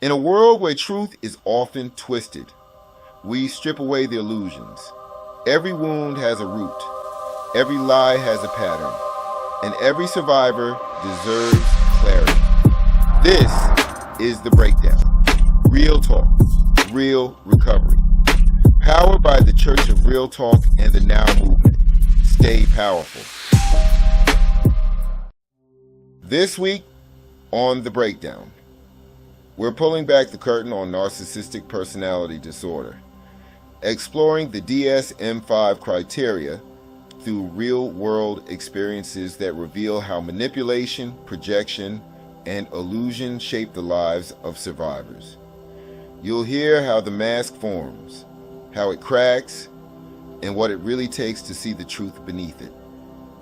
In a world where truth is often twisted, we strip away the illusions. Every wound has a root, every lie has a pattern, and every survivor deserves clarity. This is The Breakdown. Real talk, real recovery. Powered by the Church of Real Talk and the Now Movement. Stay powerful. This week on The Breakdown, we're pulling back the curtain on Narcissistic Personality Disorder, exploring the DSM-5 criteria through real-world experiences that reveal how manipulation, projection, and illusion shape the lives of survivors. You'll hear how the mask forms, how it cracks, and what it really takes to see the truth beneath it.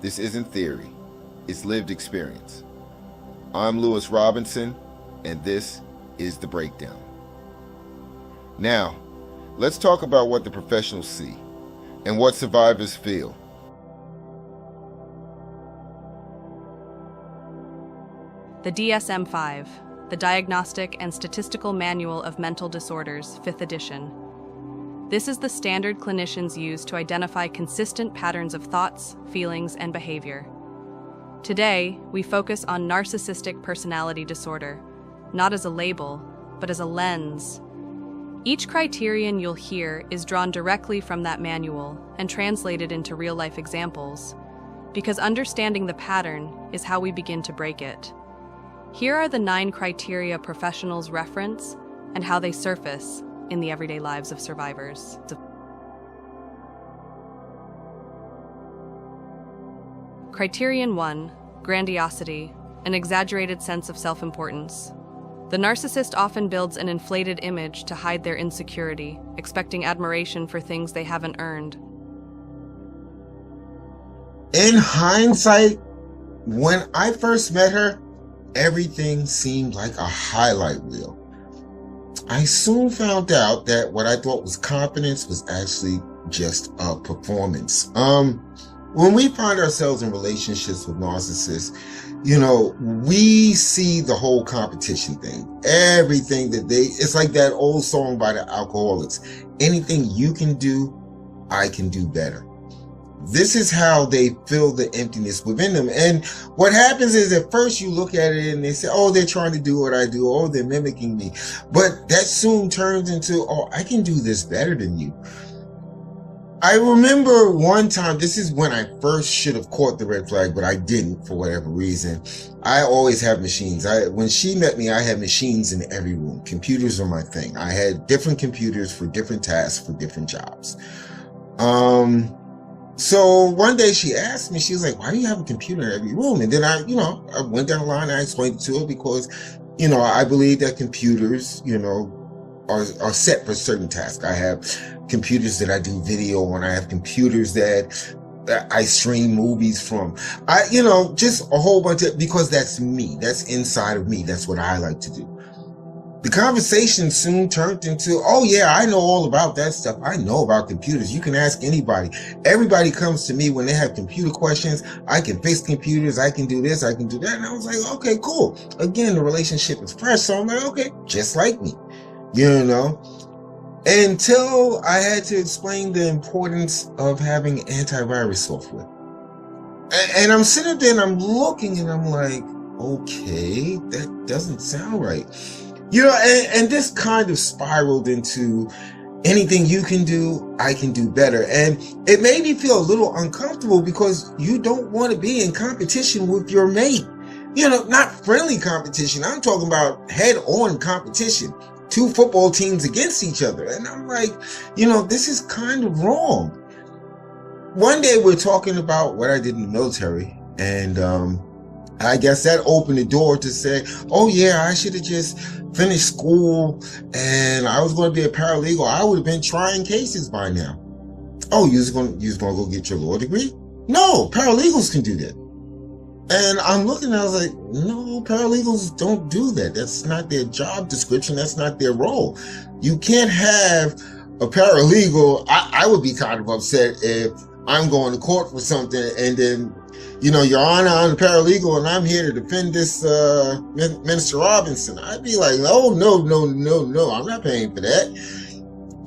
This isn't theory, it's lived experience. I'm Lewis Robinson, and this is The Breakdown. Now, let's talk about what the professionals see and what survivors feel. The DSM-5, the Diagnostic and Statistical Manual of Mental Disorders, 5th edition. This is the standard clinicians use to identify consistent patterns of thoughts, feelings, and behavior. Today, we focus on narcissistic personality disorder, not as a label, but as a lens. Each criterion you'll hear is drawn directly from that manual and translated into real-life examples, because understanding the pattern is how we begin to break it. Here are the 9 criteria professionals reference and how they surface in the everyday lives of survivors. Criterion 1, grandiosity, an exaggerated sense of self-importance. The narcissist often builds an inflated image to hide their insecurity, expecting admiration for things they haven't earned. In hindsight, when I first met her, everything seemed like a highlight reel. I soon found out that what I thought was confidence was actually just a performance. When we find ourselves in relationships with narcissists, we see the whole competition thing. Everything that it's like that old song by the Alcoholics. Anything you can do, I can do better. This is how they fill the emptiness within them. And what happens is at first you look at it and they say, oh, they're trying to do what I do. Oh, they're mimicking me. But that soon turns into, oh, I can do this better than you. I remember one time, this is when I first should have caught the red flag, but I didn't for whatever reason. I always have machines. When she met me, I had machines in every room. Computers are my thing. I had different computers for different tasks, for different jobs. So one day she asked me, she was like, why do you have a computer in every room? And then I went down the line and I explained it to her because, I believe that computers, are set for certain tasks. I have computers that I do video on. I have computers that I stream movies from. Just a whole bunch of, because that's me. That's inside of me. That's what I like to do. The conversation soon turned into, oh yeah, I know all about that stuff. I know about computers. You can ask anybody. Everybody comes to me when they have computer questions. I can fix computers. I can do this. I can do that. And I was like, okay, cool. Again, the relationship is fresh. So I'm like, okay, just like me, until I had to explain the importance of having antivirus software. And I'm sitting there and I'm looking and I'm like, okay, that doesn't sound right. And this kind of spiraled into anything you can do, I can do better. And it made me feel a little uncomfortable because you don't want to be in competition with your mate. Not friendly competition. I'm talking about head-on competition. 2 football teams against each other. And I'm like, this is kind of wrong. One day we're talking about what I did in the military. And I guess that opened the door to say, oh yeah, I should have just finished school and I was going to be a paralegal. I would have been trying cases by now. Oh, you was going to go get your law degree? No, paralegals can do that. And I'm looking, I was like, no, paralegals don't do that. That's not their job description. That's not their role. You can't have a paralegal. I would be kind of upset if I'm going to court for something and then Your Honor, I'm a paralegal and I'm here to defend this Minister Robinson. I'd be like, oh, no, I'm not paying for that.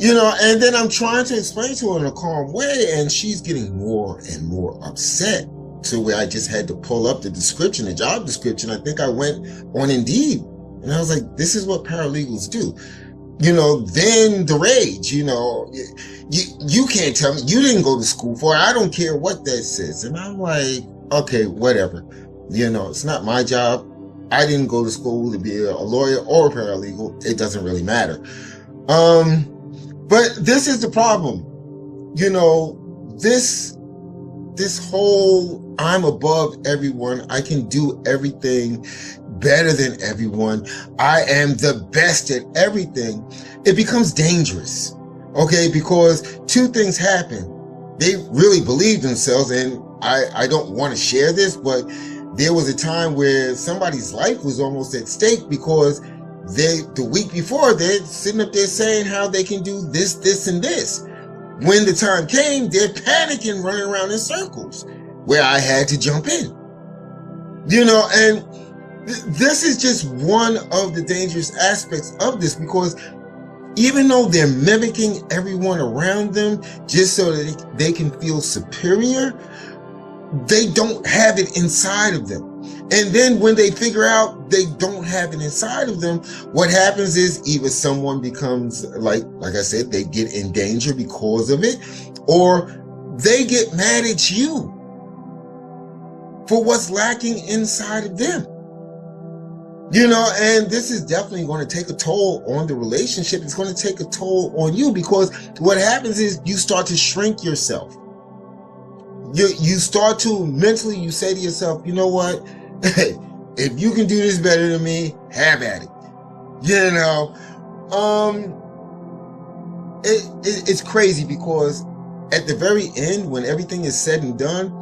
And then I'm trying to explain to her in a calm way, and she's getting more and more upset to where I just had to pull up the description, the job description. I think I went on Indeed, and I was like, this is what paralegals do. Then the rage, you can't tell me, you didn't go to school for it. I don't care what that says. And I'm like, okay, whatever. It's not my job. I didn't go to school to be a lawyer or a paralegal. It doesn't really matter. But this is the problem. This whole I'm above everyone, I can do everything better than everyone, I am the best at everything, it becomes dangerous. Okay, because two things happen. They really believe themselves, and I don't want to share this, but there was a time where somebody's life was almost at stake because the week before, they're sitting up there saying how they can do this, this, and this. When the time came, they're panicking, running around in circles, where I had to jump in. And this is just one of the dangerous aspects of this, because even though they're mimicking everyone around them just so that they can feel superior, they don't have it inside of them. And then when they figure out they don't have it inside of them, what happens is either someone becomes, like I said, they get in danger because of it, or they get mad at you for what's lacking inside of them. And this is definitely going to take a toll on the relationship. It's going to take a toll on you, because what happens is you start to shrink yourself. You start to mentally, you say to yourself, you know what? Hey, if you can do this better than me, have at it. It's crazy, because at the very end, when everything is said and done,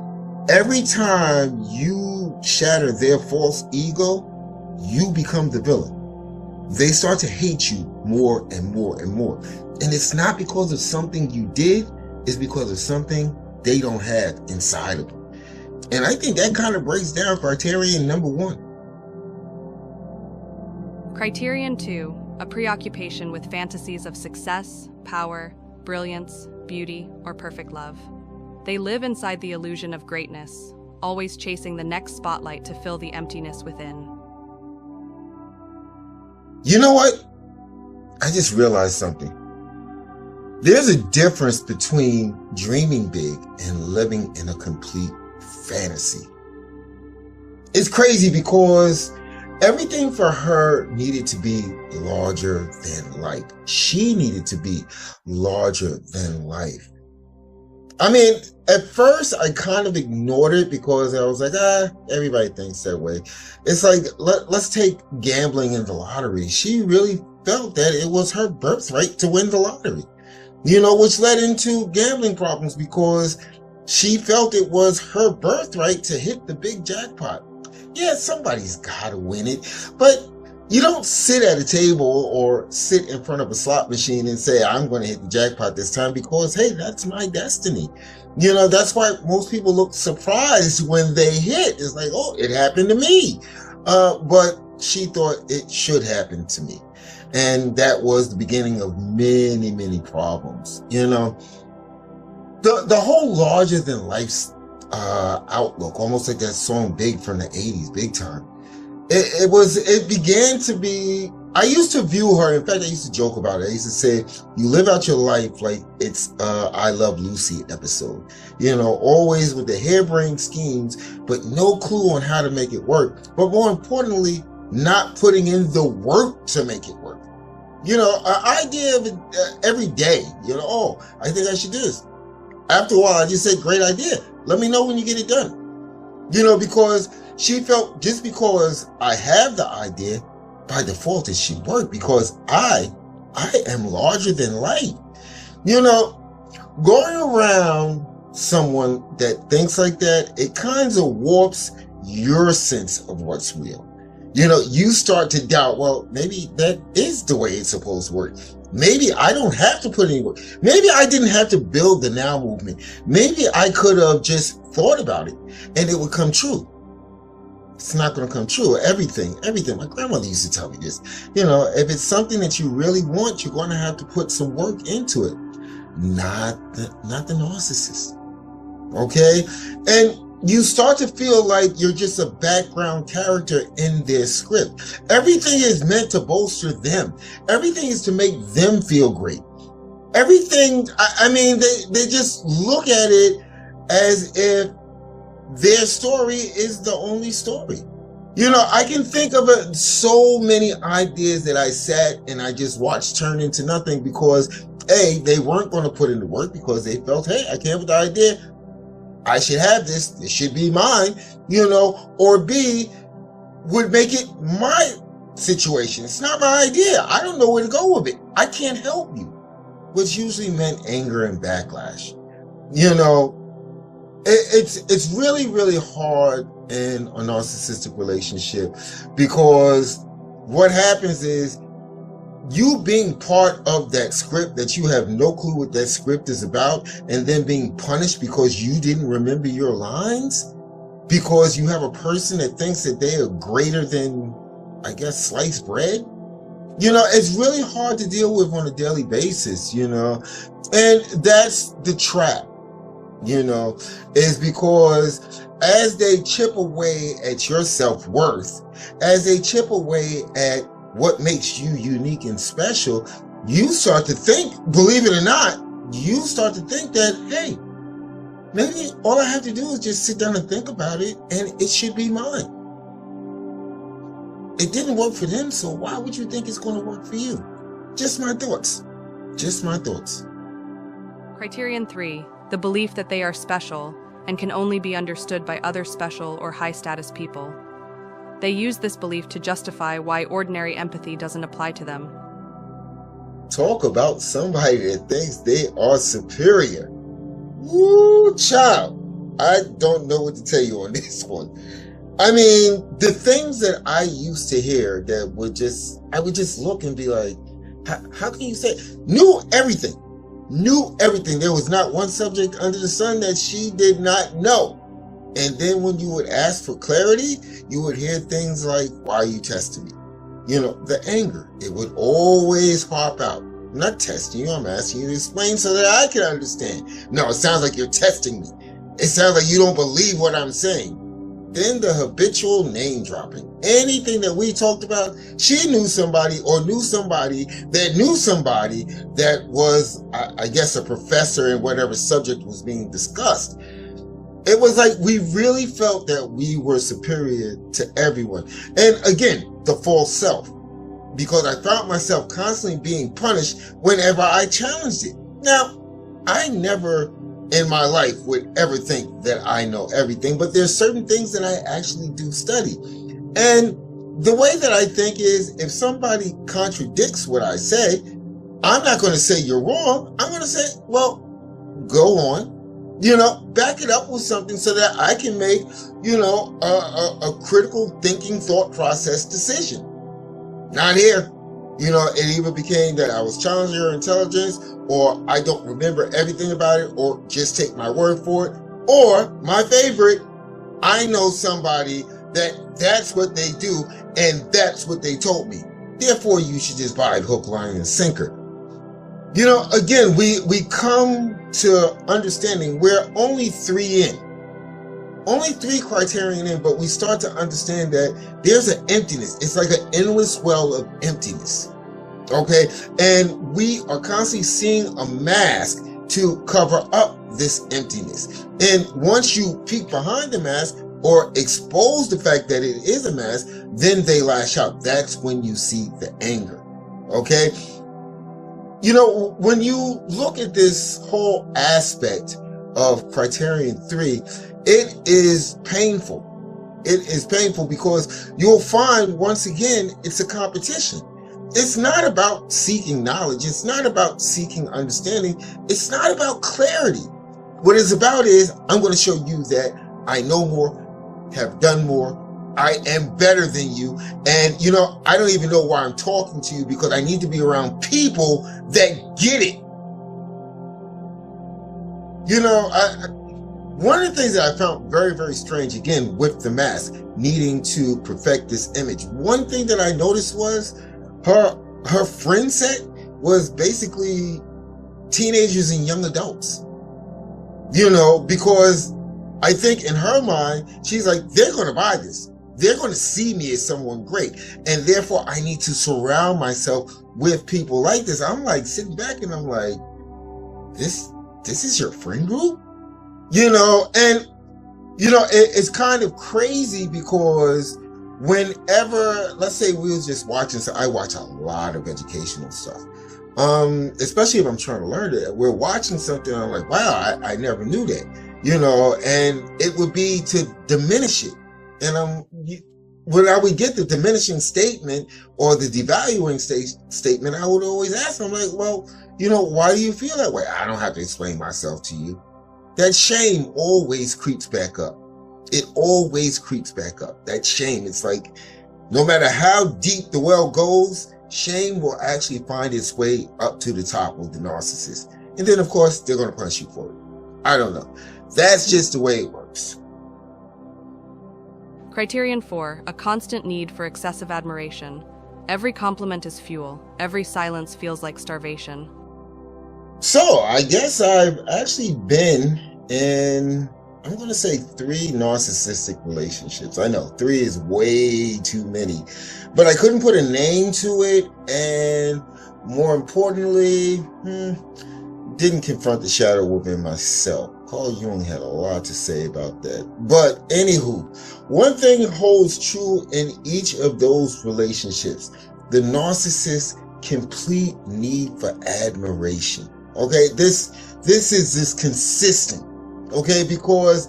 every time you shatter their false ego, you become the villain. They start to hate you more and more and more. And it's not because of something you did, it's because of something they don't have inside of them. And I think that kind of breaks down criterion number 1. Criterion 2, a preoccupation with fantasies of success, power, brilliance, beauty, or perfect love. They live inside the illusion of greatness, always chasing the next spotlight to fill the emptiness within. You know what? I just realized something. There's a difference between dreaming big and living in a complete fantasy. It's crazy, because everything for her needed to be larger than life. She needed to be larger than life. I mean, at first I kind of ignored it, because I was like, everybody thinks that way. It's like, let's take gambling in the lottery. She really felt that it was her birthright to win the lottery, which led into gambling problems, because she felt it was her birthright to hit the big jackpot. Yeah, somebody's got to win it, but you don't sit at a table or sit in front of a slot machine and say, I'm going to hit the jackpot this time, because, hey, that's my destiny. That's why most people look surprised when they hit. It's like, oh, it happened to me. But she thought it should happen to me. And that was the beginning of many, many problems. The whole larger than life outlook, almost like that song Big from the 80s, Big Time. It began to be, I used to view her, in fact, I used to joke about it. I used to say, you live out your life like it's I Love Lucy episode. Always with the harebrained schemes, but no clue on how to make it work. But more importantly, not putting in the work to make it work. An idea of it every day, oh, I think I should do this. After a while, I just said, great idea. Let me know when you get it done. Because she felt just because I have the idea, by default it should work, because I am larger than life. Going around someone that thinks like that, it kind of warps your sense of what's real. You start to doubt, well, maybe that is the way it's supposed to work. Maybe I don't have to put any work. Maybe I didn't have to build the now movement. Maybe I could have just thought about it and it would come true. It's not going to come true. Everything. My grandmother used to tell me this. If it's something that you really want, you're going to have to put some work into it. Not the narcissist. Okay? And you start to feel like you're just a background character in their script. Everything is meant to bolster them. Everything is to make them feel great. Everything, they just look at it as if their story is the only story. I can think of so many ideas that I sat and I just watched turn into nothing because A, they weren't going to put in the work because they felt, hey, I came with the idea, I should have this should be mine, or B, would make it my situation. It's not my idea. I don't know where to go with it. I can't help you. Which usually meant anger and backlash. It's really, really hard in a narcissistic relationship because what happens is you being part of that script that you have no clue what that script is about and then being punished because you didn't remember your lines because you have a person that thinks that they are greater than, I guess, sliced bread. It's really hard to deal with on a daily basis, and that's the trap, is because as they chip away at your self-worth, as they chip away at what makes you unique and special, you start to think, believe it or not, you start to think that, hey, maybe all I have to do is just sit down and think about it and it should be mine. It didn't work for them, so why would you think it's going to work for you? Just my thoughts. Criterion 3, the belief that they are special and can only be understood by other special or high-status people. They use this belief to justify why ordinary empathy doesn't apply to them. Talk about somebody that thinks they are superior. Woo, child. I don't know what to tell you on this one. The things that I used to hear that I would just look and be like, how can you say, knew everything. There was not one subject under the sun that she did not know. And then when you would ask for clarity, you would hear things like, why are you testing me? The anger, it would always pop out. I'm not testing you, I'm asking you to explain so that I can understand. No, it sounds like you're testing me. It sounds like you don't believe what I'm saying. Then the habitual name dropping. Anything that we talked about, she knew somebody or knew somebody that was, I guess, a professor in whatever subject was being discussed. It was like we really felt that we were superior to everyone. And again, the false self, because I found myself constantly being punished whenever I challenged it. Now, I never in my life would ever think that I know everything, but there's certain things that I actually do study. And the way that I think is, if somebody contradicts what I say, I'm not going to say you're wrong. I'm going to say, well, go on. Back it up with something so that I can make, a critical thinking thought process decision. Not here. It either became that I was challenging your intelligence, or I don't remember everything about it, or just take my word for it. Or, my favorite, I know somebody that's what they do, and that's what they told me. Therefore, you should just buy it hook, line, and sinker. Again, we come to understanding we're only 3 in. Only 3 criterion in, but we start to understand that there's an emptiness. It's like an endless well of emptiness. Okay? And we are constantly seeing a mask to cover up this emptiness. And once you peek behind the mask or expose the fact that it is a mask, then they lash out. That's when you see the anger. Okay? When you look at this whole aspect of criterion 3, it is painful. It is painful because you'll find, once again, it's a competition. It's not about seeking knowledge. It's not about seeking understanding. It's not about clarity. What it's about is, I'm going to show you that I know more, have done more, I am better than you. And, you know, I don't even know why I'm talking to you, because I need to be around people that get it. You know, one of the things that I found very, very strange, again, with the mask, needing to perfect this image, one thing that I noticed was her friend set was basically teenagers and young adults. You know, because I think in her mind, she's like, they're going to buy this. They're going to see me as someone great. And therefore, I need to surround myself with people like this. I'm like sitting back and I'm like, this is your friend group? You know, and, you know, it's kind of crazy because whenever, let's say we was just watching, so I watch a lot of educational stuff. Especially if I'm trying to learn it. We're watching something, I'm like, wow, I never knew that. You know, and it would be to diminish it. And when I would get the diminishing statement or the devaluing statement, I would always ask them, like, well, you know, why do you feel that way? I don't have to explain myself to you. That shame always creeps back up. It always creeps back up. That shame, it's like, no matter how deep the well goes, shame will actually find its way up to the top of the narcissist. And then, of course, they're going to punish you for it. I don't know. That's just the way it works. Criterion 4, a constant need for excessive admiration. Every compliment is fuel. Every silence feels like starvation. So, I guess I've actually been in, I'm going to say 3 narcissistic relationships. I know 3 is way too many, but I couldn't put a name to it. And more importantly, didn't confront the shadow within myself. Carl Jung had a lot to say about that. But anywho, one thing holds true in each of those relationships: the narcissist's complete need for admiration. Okay, this is consistent. Okay, because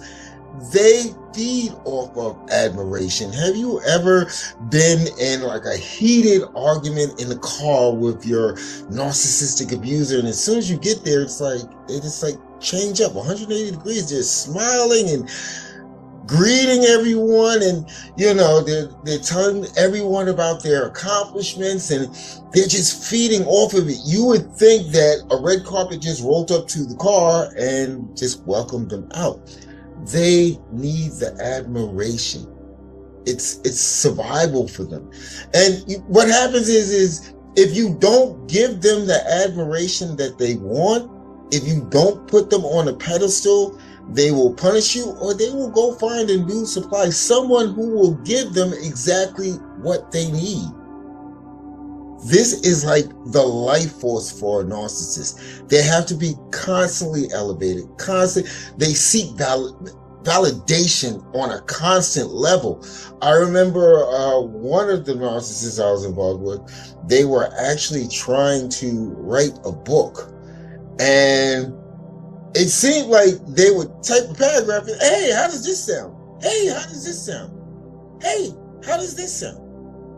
they feed off of admiration. Have you ever been in like a heated argument in the car with your narcissistic abuser, and as soon as you get there, it's like change up 180 degrees. They're smiling and greeting everyone, and you know, they're telling everyone about their accomplishments, and they're just feeding off of it. You would think that a red carpet just rolled up to the car and just welcomed them out. They need the admiration. It's survival for them. And what happens is if you don't give them the admiration that they want, if you don't put them on a pedestal, they will punish you, or they will go find and do supply someone who will give them exactly what they need. This is like the life force for a narcissist. They have to be constantly elevated, they seek validation on a constant level. I remember one of the narcissists I was involved with, they were actually trying to write a book. And it seemed like they would type a paragraph and, hey, how does this sound? Hey, how does this sound? Hey, how does this sound?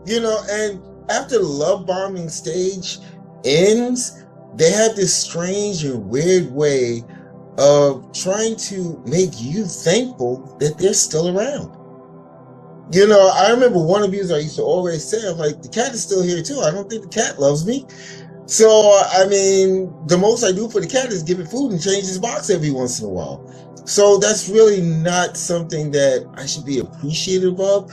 You know, and after the love bombing stage ends, they have this strange and weird way of trying to make you thankful that they're still around. You know, I remember one abuser I used to always say, I'm like, the cat is still here too. I don't think the cat loves me. So, I mean, the most I do for the cat is give it food and change its box every once in a while. So that's really not something that I should be appreciative of,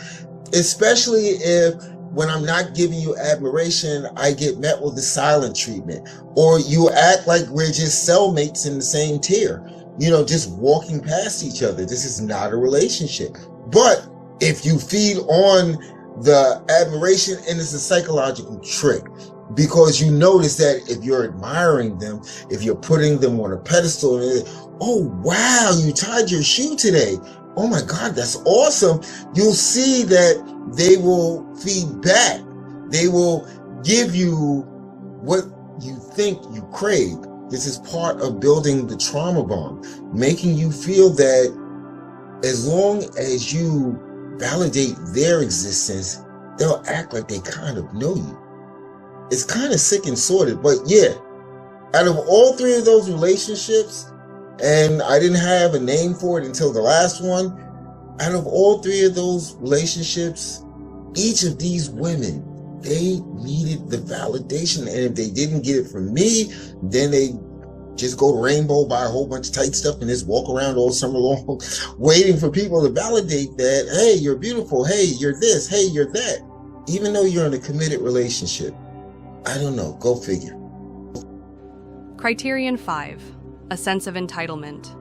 especially if when I'm not giving you admiration, I get met with the silent treatment, or you act like we're just cellmates in the same tier, you know, just walking past each other. This is not a relationship. But if you feed on the admiration, and it's a psychological trick, because you notice that if you're admiring them, if you're putting them on a pedestal, oh, wow, you tied your shoe today. Oh my God, that's awesome. You'll see that they will feed back. They will give you what you think you crave. This is part of building the trauma bond, making you feel that as long as you validate their existence, they'll act like they kind of know you. It's kind of sick and sordid, but yeah, out of all 3 of those relationships, and I didn't have a name for it until the last one, out of all three of those relationships, each of these women, they needed the validation. And if they didn't get it from me, then they just go to Rainbow, buy a whole bunch of tight stuff, and just walk around all summer long waiting for people to validate that, hey, you're beautiful, hey, you're this, hey, you're that. Even though you're in a committed relationship. I don't know, go figure. Criterion 5, a sense of entitlement.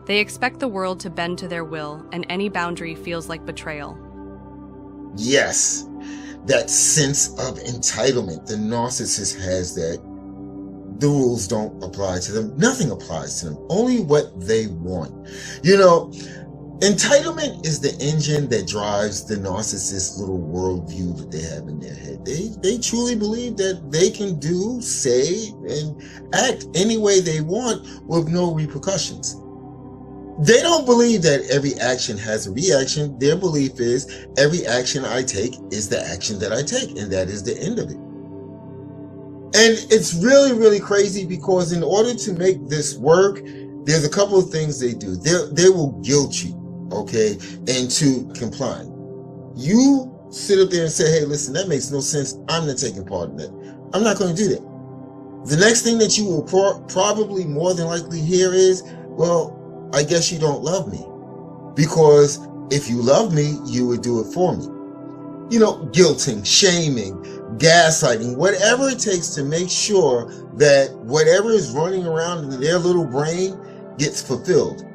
They expect the world to bend to their will, and any boundary feels like betrayal. Yes, that sense of entitlement. The narcissist has that. The rules don't apply to them. Nothing applies to them. Only what they want. You know, entitlement is the engine that drives the narcissist's little worldview that they have in their head. They truly believe that they can do, say, and act any way they want with no repercussions. They don't believe that every action has a reaction. Their belief is every action I take is the action that I take, and that is the end of it. And it's really, really crazy because in order to make this work, there's a couple of things they do. They will guilt you, okay, into complying. You sit up there and say, hey, listen, that makes no sense. I'm not taking part in that. I'm not going to do that. The next thing that you will probably more than likely hear is, well, I guess you don't love me. Because if you love me, you would do it for me. You know, guilting, shaming, gaslighting, whatever it takes to make sure that whatever is running around in their little brain gets fulfilled.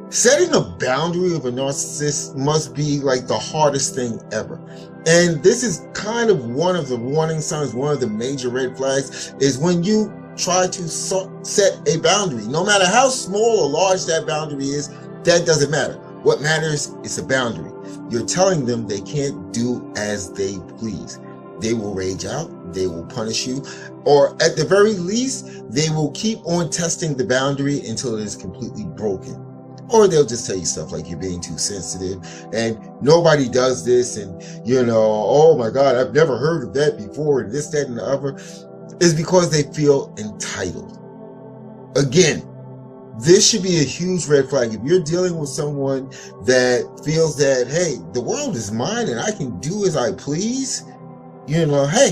Setting a boundary of a narcissist must be like the hardest thing ever. And this is kind of one of the warning signs, one of the major red flags, is when you try to set a boundary. No matter how small or large that boundary is, that doesn't matter. What matters is a boundary. You're telling them they can't do as they please. They will rage out, they will punish you, or at the very least, they will keep on testing the boundary until it is completely broken. Or they'll just tell you stuff like you're being too sensitive and nobody does this, and you know, oh my God, I've never heard of that before, and this, that, and the other. Is because they feel entitled. Again, this should be a huge red flag. If you're dealing with someone that feels that, hey, the world is mine and I can do as I please, you know, hey,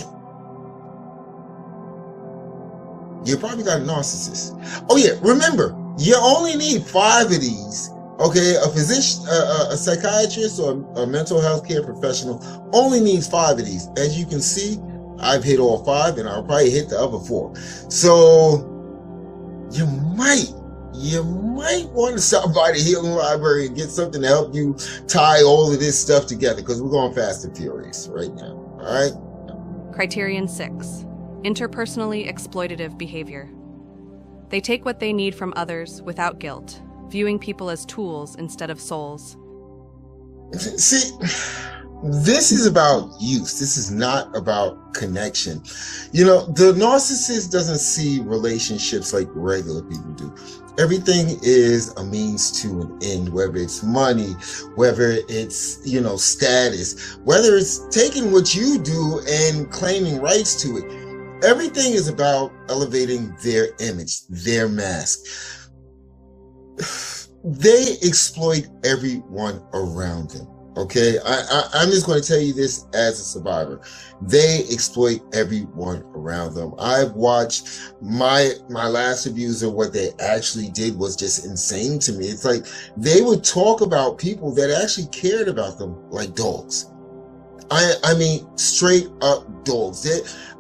you probably got a narcissist. Oh yeah, remember, you only need 5 of these. Okay, a physician, a psychiatrist, or a mental health care professional only needs 5 of these. As you can see, I've hit all 5 and I'll probably hit the other 4. So you might want to stop by the Healing Library and get something to help you tie all of this stuff together, because we're going fast and furious right now. All right. Criterion 6, interpersonally exploitative behavior. They take what they need from others without guilt, viewing people as tools instead of souls. See, this is about use. This is not about connection. You know, the narcissist doesn't see relationships like regular people do. Everything is a means to an end, whether it's money, whether it's, you know, status, whether it's taking what you do and claiming rights to it. Everything is about elevating their image, their mask. They exploit everyone around them. Okay, I'm just going to tell you this as a survivor. They exploit everyone around them. I've watched my last abuser. What they actually did was just insane to me. It's like they would talk about people that actually cared about them like dogs. I mean, straight up dogs.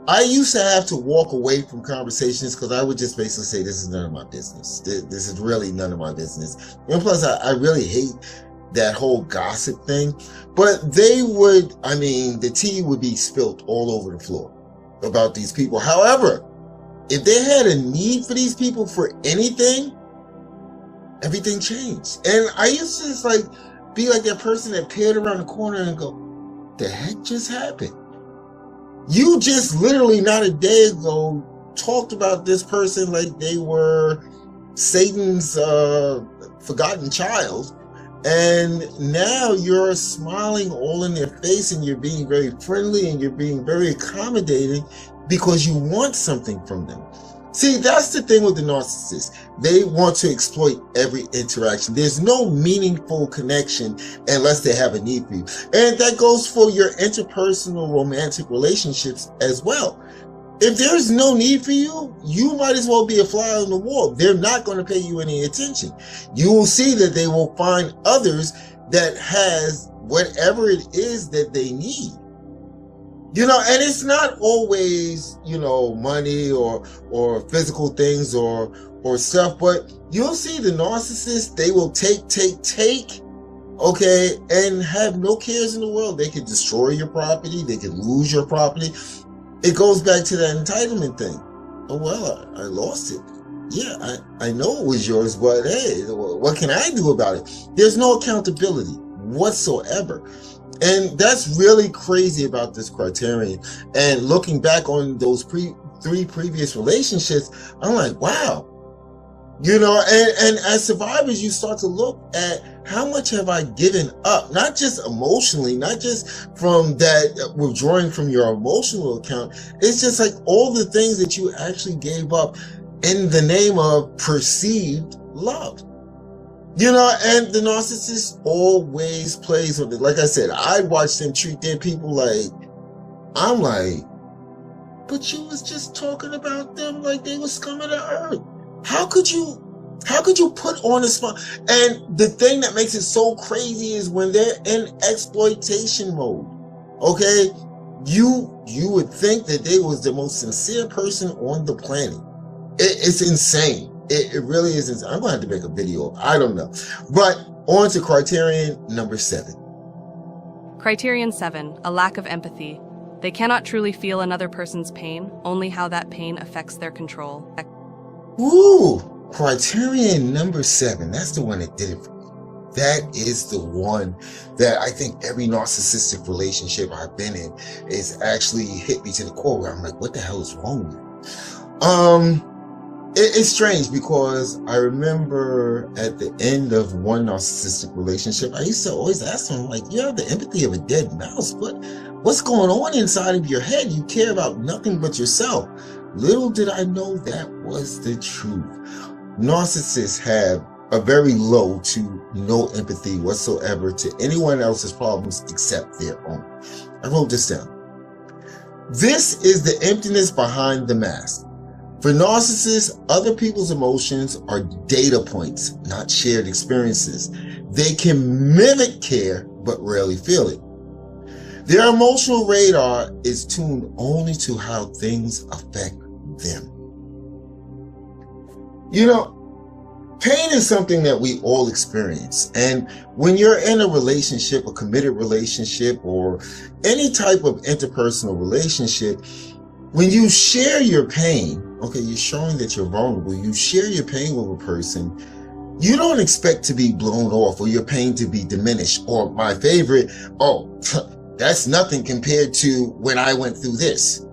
I used to have to walk away from conversations because I would just basically say, this is none of my business. This is really none of my business. And plus, I really hate that whole gossip thing. But they would, I mean, the tea would be spilt all over the floor about these people. However, if they had a need for these people for anything, everything changed. And I used to just like be like that person that peered around the corner and go, the heck just happened? You just literally not a day ago talked about this person like they were Satan's forgotten child. And now you're smiling all in their face and you're being very friendly and you're being very accommodating because you want something from them. See, that's the thing with the narcissist. They want to exploit every interaction. There's no meaningful connection unless they have a need for you. And that goes for your interpersonal romantic relationships as well. If there's no need for you, you might as well be a fly on the wall. They're not going to pay you any attention. You will see that they will find others that has whatever it is that they need. And it's not always, money or physical things or stuff, but you'll see the narcissist, they will take, okay, and have no cares in the world. They can destroy your property. They can lose your property. It goes back to that entitlement thing. Oh, well, I lost it. Yeah, I know it was yours, but hey, what can I do about it? There's no accountability whatsoever. And that's really crazy about this criterion. And looking back on those three previous relationships, I'm like, wow. And as survivors, you start to look at how much have I given up, not just emotionally, not just from that withdrawing from your emotional account. It's just like all the things that you actually gave up in the name of perceived love. And the narcissist always plays with it. Like I said, I watch them treat their people like, I'm like, but you was just talking about them like they were scum of the earth. How could you put on a spot? And the thing that makes it so crazy is when they're in exploitation mode. Okay, you would think that they was the most sincere person on the planet. It's insane. It really is insane. I'm going to have to make a video. I don't know. But on to criterion number 7. Criterion 7, a lack of empathy. They cannot truly feel another person's pain, only how that pain affects their control. Ooh, criterion number 7. That's the one that did it for me. That is the one that I think every narcissistic relationship I've been in is actually hit me to the core where I'm like, what the hell is wrong with you? It's strange because I remember at the end of one narcissistic relationship, I used to always ask them, like, you have the empathy of a dead mouse. What's going on inside of your head? You care about nothing but yourself. Little did I know that was the truth. Narcissists have a very low to no empathy whatsoever to anyone else's problems except their own. I wrote this down. This is the emptiness behind the mask. For narcissists, other people's emotions are data points, not shared experiences. They can mimic care, but rarely feel it. Their emotional radar is tuned only to how things affect them. Pain is something that we all experience. And when you're in a relationship, a committed relationship, or any type of interpersonal relationship, when you share your pain, okay, you're showing that you're vulnerable. You share your pain with a person. You don't expect to be blown off or your pain to be diminished. Or my favorite, oh, that's nothing compared to when I went through this.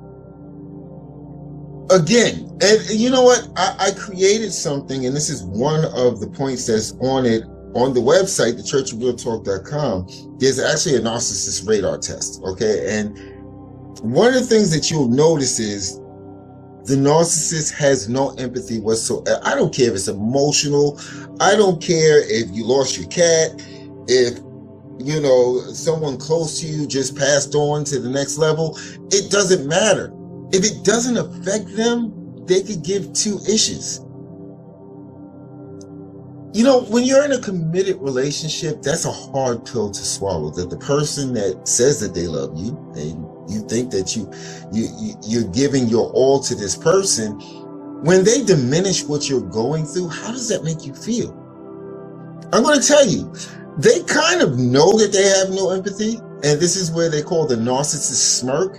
Again, and you know what? I created something, and this is one of the points that's on it on the website, thechurchofrealtalk.com. There's actually a narcissist radar test, okay? And one of the things that you'll notice is the narcissist has no empathy whatsoever. I don't care if it's emotional. I don't care if you lost your cat, if someone close to you just passed on to the next level. It doesn't matter. If it doesn't affect them, they could give 2 issues. When you're in a committed relationship, that's a hard pill to swallow. That the person that says that they love you, and you think that you're giving your all to this person, when they diminish what you're going through, how does that make you feel? I'm going to tell you, they kind of know that they have no empathy, and this is where they call the narcissist smirk.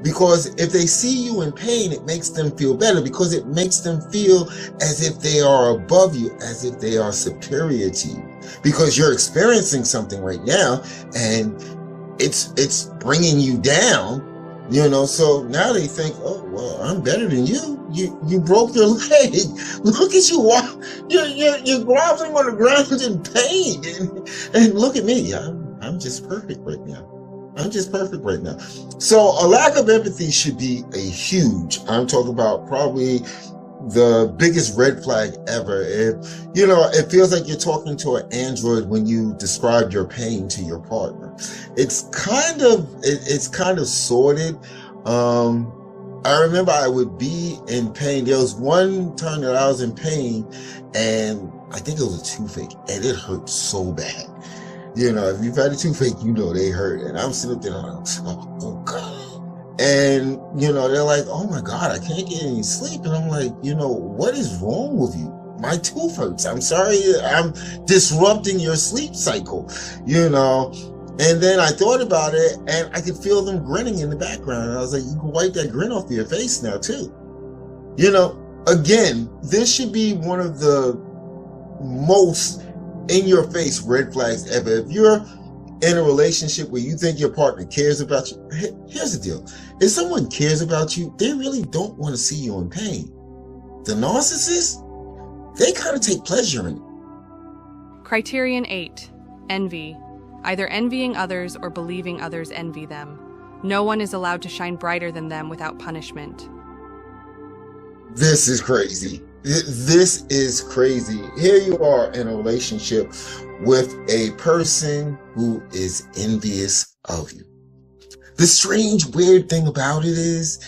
Because if they see you in pain, it makes them feel better, because it makes them feel as if they are above you, as if they are superior to you, because you're experiencing something right now and it's bringing you down, so now they think, oh, well, I'm better than you. You broke your leg. Look at you. You're groveling on the ground in pain. And look at me. I'm just perfect right now. So a lack of empathy should be a huge, I'm talking about probably the biggest red flag ever. It feels like you're talking to an android when you describe your pain to your partner. It's kind of sordid. I remember I would be in pain. There was one time that I was in pain, and I think it was a toothache, and it hurt so bad. If you've had a toothache, they hurt. And I'm sitting there like, oh God. And, they're like, oh my God, I can't get any sleep. And I'm like, what is wrong with you? My tooth hurts. I'm sorry, I'm disrupting your sleep cycle, And then I thought about it, and I could feel them grinning in the background. And I was like, you can wipe that grin off your face now too. Again, this should be one of the most in your face red flags ever. If you're in a relationship where you think your partner cares about you, here's the deal. If someone cares about you, they really don't want to see you in pain. The narcissist, they kind of take pleasure in it. Criterion 8. Envy. Either envying others or believing others envy them. No one is allowed to shine brighter than them without punishment. This is crazy. This is crazy. Here you are in a relationship with a person who is envious of you. The strange, weird thing about it is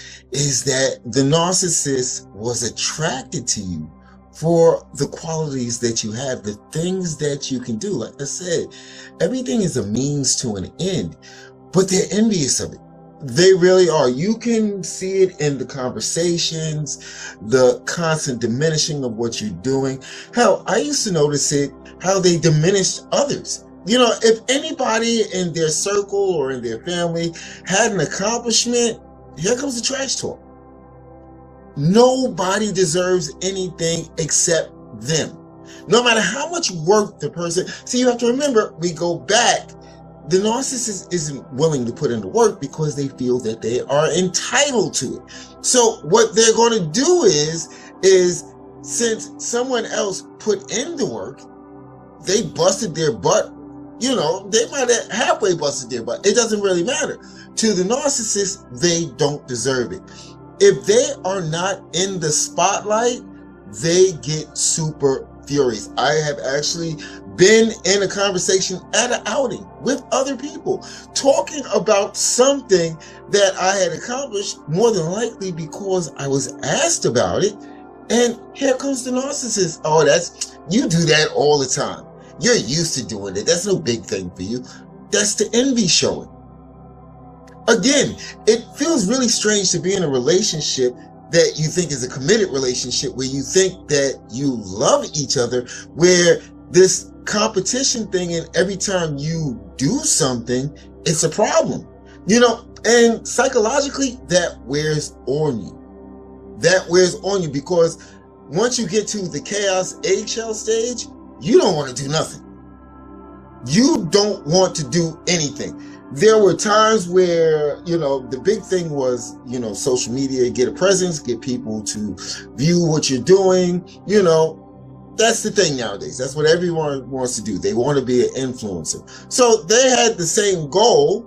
that the narcissist was attracted to you for the qualities that you have, the things that you can do. Like I said, everything is a means to an end, but they're envious of it. They really are. You can see it in the conversations, the constant diminishing of what you're doing. Hell, I used to notice it, how they diminished others. If anybody in their circle or in their family had an accomplishment, here comes the trash talk. Nobody deserves anything except them. No matter how much work the person, see, you have to remember, we go back. The narcissist isn't willing to put in the work because they feel that they are entitled to it. So what they're going to do is since someone else put in the work, they busted their butt. They might have halfway busted their butt. It doesn't really matter. To the narcissist, they don't deserve it. If they are not in the spotlight, they get super furious. I have actually been in a conversation at an outing with other people talking about something that I had accomplished, more than likely because I was asked about it. And here comes the narcissist. Oh, you do that all the time. You're used to doing it. That's no big thing for you. That's the envy showing. Again, it feels really strange to be in a relationship that you think is a committed relationship, where you think that you love each other, where this competition thing, and every time you do something, it's a problem. And psychologically, that wears on you. That wears on you because once you get to the chaos eggshell stage, you don't want to do nothing. You don't want to do anything. There were times where, the big thing was, social media, get a presence, get people to view what you're doing. That's the thing nowadays. That's what everyone wants to do. They want to be an influencer. So they had the same goal.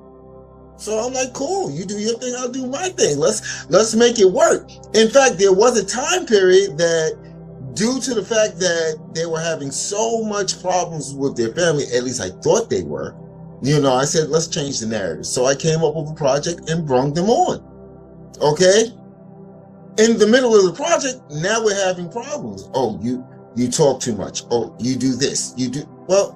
So I'm like, cool, you do your thing, I'll do my thing. Let's make it work. In fact, there was a time period that, due to the fact that they were having so much problems with their family, at least I thought they were, I said, let's change the narrative. So I came up with a project and brung them on. Okay? In the middle of the project, now we're having problems. Oh, you talk too much. Oh, you do this. You do. Well,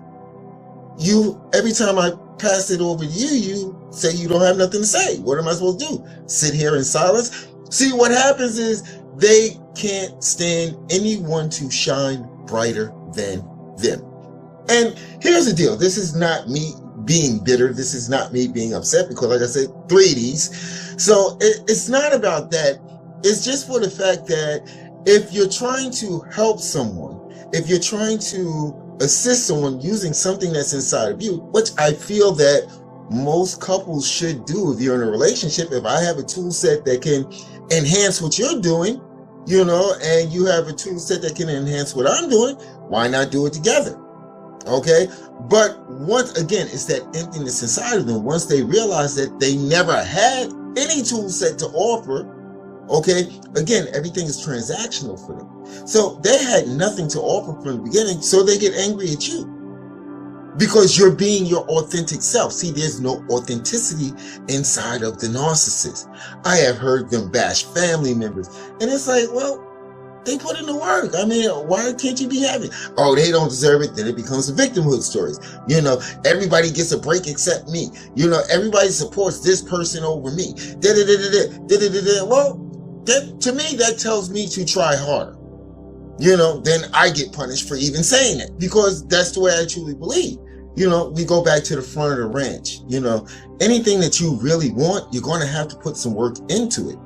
every time I pass it over to you say you don't have nothing to say. What am I supposed to do? Sit here in silence? See, what happens is they can't stand anyone to shine brighter than them. And here's the deal. This is not me being bitter. This is not me being upset because, like I said, 3 of these. So it's not about that. It's just for the fact that if you're trying to help someone, if you're trying to assist someone using something that's inside of you, which I feel that most couples should do if you're in a relationship. If I have a tool set that can enhance what you're doing, and you have a tool set that can enhance what I'm doing, why not do it together? Okay? But once again, it's that emptiness inside of them. Once they realize that they never had any tool set to offer, Okay, again, everything is transactional for them. So they had nothing to offer from the beginning, so they get angry at you because you're being your authentic self. See, there's no authenticity inside of the narcissist. I have heard them bash family members, and it's like, well, they put in the work. I mean, why can't you be happy? Oh, they don't deserve it. Then it becomes a victimhood stories. You know, everybody gets a break except me. You know, everybody supports this person over me. Well, that, to me, that tells me to try harder. You know, then I get punished for even saying it, because that's the way I truly believe. You know, we go back to the front of the ranch. You know, anything that you really want, you're going to have to put some work into it.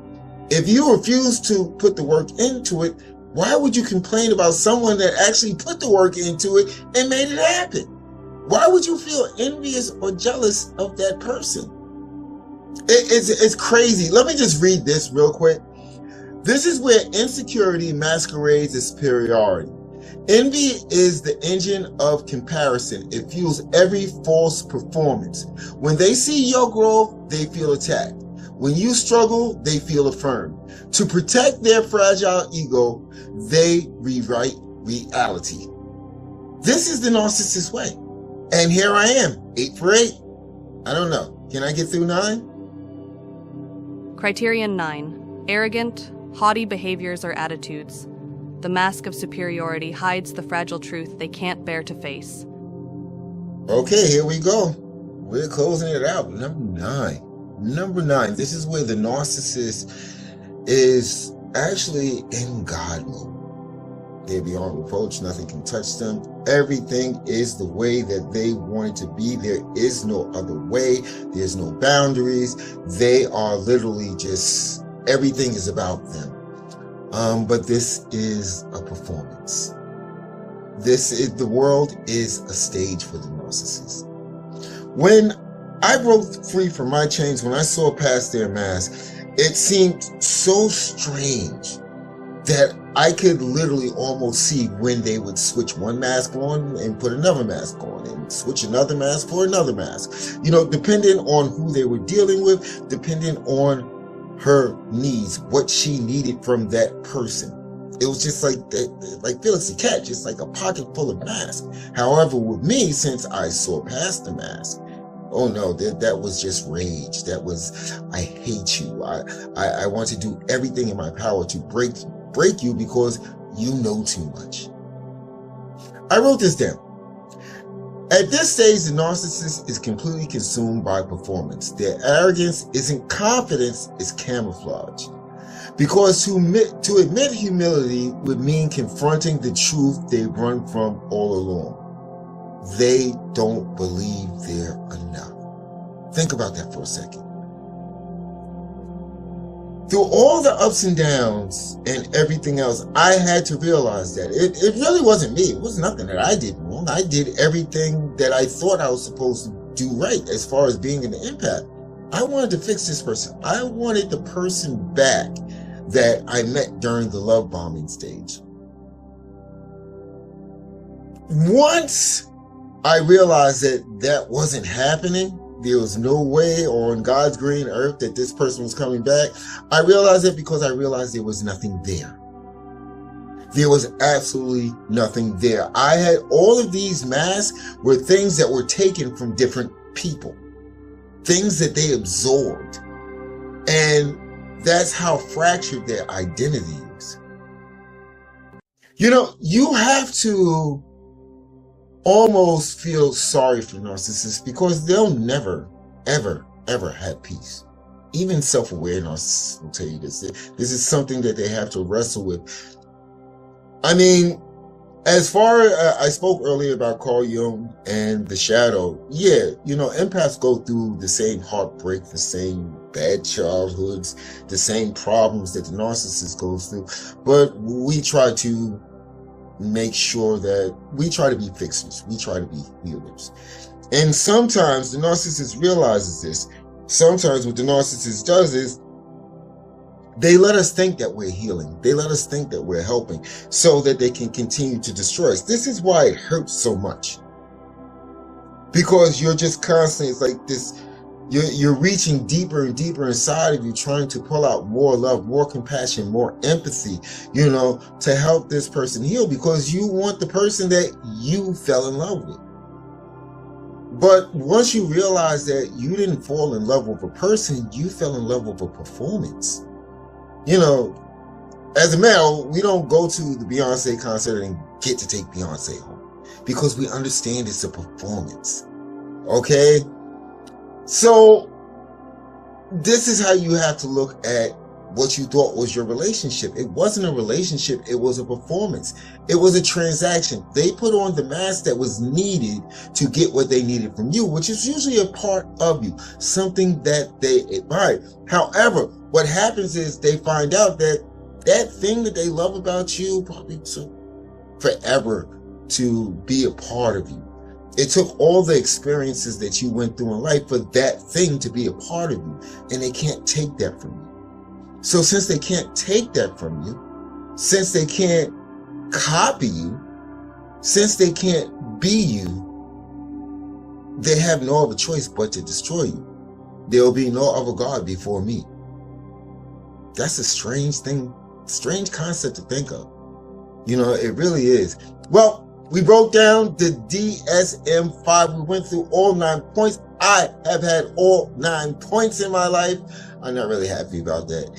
If you refuse to put the work into it, why would you complain about someone that actually put the work into it and made it happen? Why would you feel envious or jealous of that person? It's crazy. Let me just read this real quick. This is where insecurity masquerades as superiority. Envy is the engine of comparison. It fuels every false performance. When they see your growth, they feel attacked. When you struggle, they feel affirmed. To protect their fragile ego, they rewrite reality. This is the narcissist way. And here I am, 8 for 8. I don't know. Can I get through 9? Criterion 9. Arrogant, haughty behaviors or attitudes. The mask of superiority hides the fragile truth they can't bear to face. Okay, here we go. We're closing it out. Number 9. Number 9, this is where the narcissist is actually in God mode. They're beyond reproach. Nothing can touch them. Everything is the way that they want it to be. There is no other way. There's no boundaries. They are literally just, everything is about them. But this is a performance. The world is a stage for the narcissist. When I broke free from my chains, when I saw past their mask, it seemed so strange that I could literally almost see when they would switch one mask on and put another mask on and switch another mask for another mask. You know, depending on who they were dealing with, depending on her needs, what she needed from that person. It was just like Phyllis the cat, just like a pocket full of masks. However, with me, since I saw past the mask, oh no, that was just rage. That was, I hate you. I want to do everything in my power to break you because you know too much. I wrote this down. At this stage, the narcissist is completely consumed by performance. Their arrogance isn't confidence, it's camouflage. Because to admit humility would mean confronting the truth they run from all along. They don't believe they're enough. Think about that for a second. Through all the ups and downs and everything else, I had to realize that it really wasn't me. It was nothing that I did wrong. I did everything that I thought I was supposed to do right as far as being an empath. I wanted to fix this person. I wanted the person back that I met during the love bombing stage. Once I realized that wasn't happening, there was no way on God's green earth that this person was coming back. I realized it because I realized there was nothing there. There was absolutely nothing there. I had all of these masks were things that were taken from different people, things that they absorbed. And that's how fractured their identity is. You know, you have to almost feel sorry for narcissists because they'll never, ever, ever have peace. Even self-aware narcissists will tell you this. This is something that they have to wrestle with. I mean, as far as I spoke earlier about Carl Jung and the shadow, yeah, you know, empaths go through the same heartbreak, the same bad childhoods, the same problems that the narcissist goes through. But we try to make sure that we try to be fixers. We try to be healers. And sometimes the narcissist realizes this. Sometimes what the narcissist does is they let us think that we're healing. They let us think that we're helping so that they can continue to destroy us. This is why it hurts so much. Because you're just constantly, it's like this You're reaching deeper and deeper inside of you, trying to pull out more love, more compassion, more empathy, to help this person heal, because you want the person that you fell in love with. But once you realize that you didn't fall in love with a person, you fell in love with a performance. As a male, we don't go to the Beyonce concert and get to take Beyonce home, because we understand it's a performance. Okay? So this is how you have to look at what you thought was your relationship. It wasn't a relationship. It was a performance. It was a transaction. They put on the mask that was needed to get what they needed from you, which is usually a part of you, something that they admire. However, what happens is they find out that that thing that they love about you probably took forever to be a part of you. It took all the experiences that you went through in life for that thing to be a part of you, and they can't take that from you. So since they can't take that from you, since they can't copy you, since they can't be you, they have no other choice but to destroy you. There will be no other God before me. That's a strange thing, strange concept to think of. It really is. Well, we broke down the DSM-5. We went through all 9 points. I have had all 9 points in my life. I'm not really happy about that.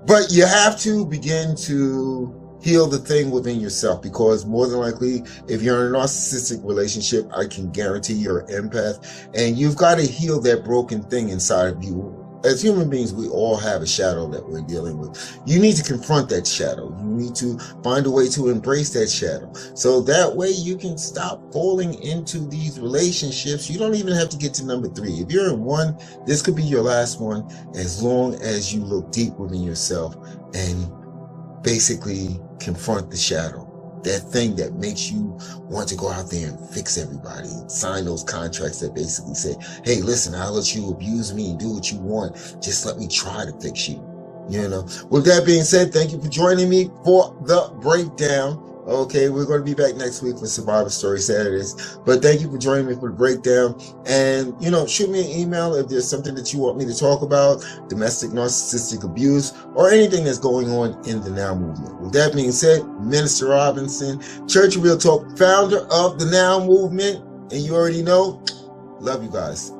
But you have to begin to heal the thing within yourself, because more than likely, if you're in a narcissistic relationship, I can guarantee you're an empath, and you've got to heal that broken thing inside of you. As human beings, we all have a shadow that we're dealing with. You need to confront that shadow. You need to find a way to embrace that shadow. So that way you can stop falling into these relationships. You don't even have to get to number 3. If you're in one, this could be your last one, as long as you look deep within yourself and basically confront the shadow. That thing that makes you want to go out there and fix everybody, sign those contracts that basically say, hey, listen, I'll let you abuse me and do what you want. Just let me try to fix you. With that being said, thank you for joining me for the breakdown. Okay, we're going to be back next week for Survivor Story Saturdays. But thank you for joining me for the breakdown. And, shoot me an email if there's something that you want me to talk about, domestic narcissistic abuse, or anything that's going on in the Now Movement. With that being said, Minister Robinson, Church of Real Talk, founder of the Now Movement. And you already know, love you guys.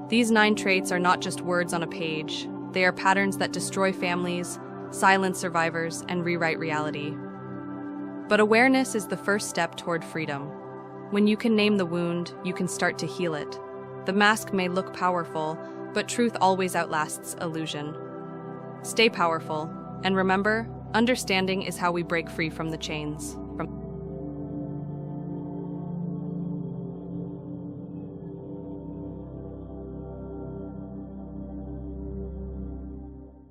These 9 traits are not just words on a page. They are patterns that destroy families, silence survivors, and rewrite reality. But awareness is the first step toward freedom. When you can name the wound, you can start to heal it. The mask may look powerful, but truth always outlasts illusion. Stay powerful, and remember, understanding is how we break free from the chains.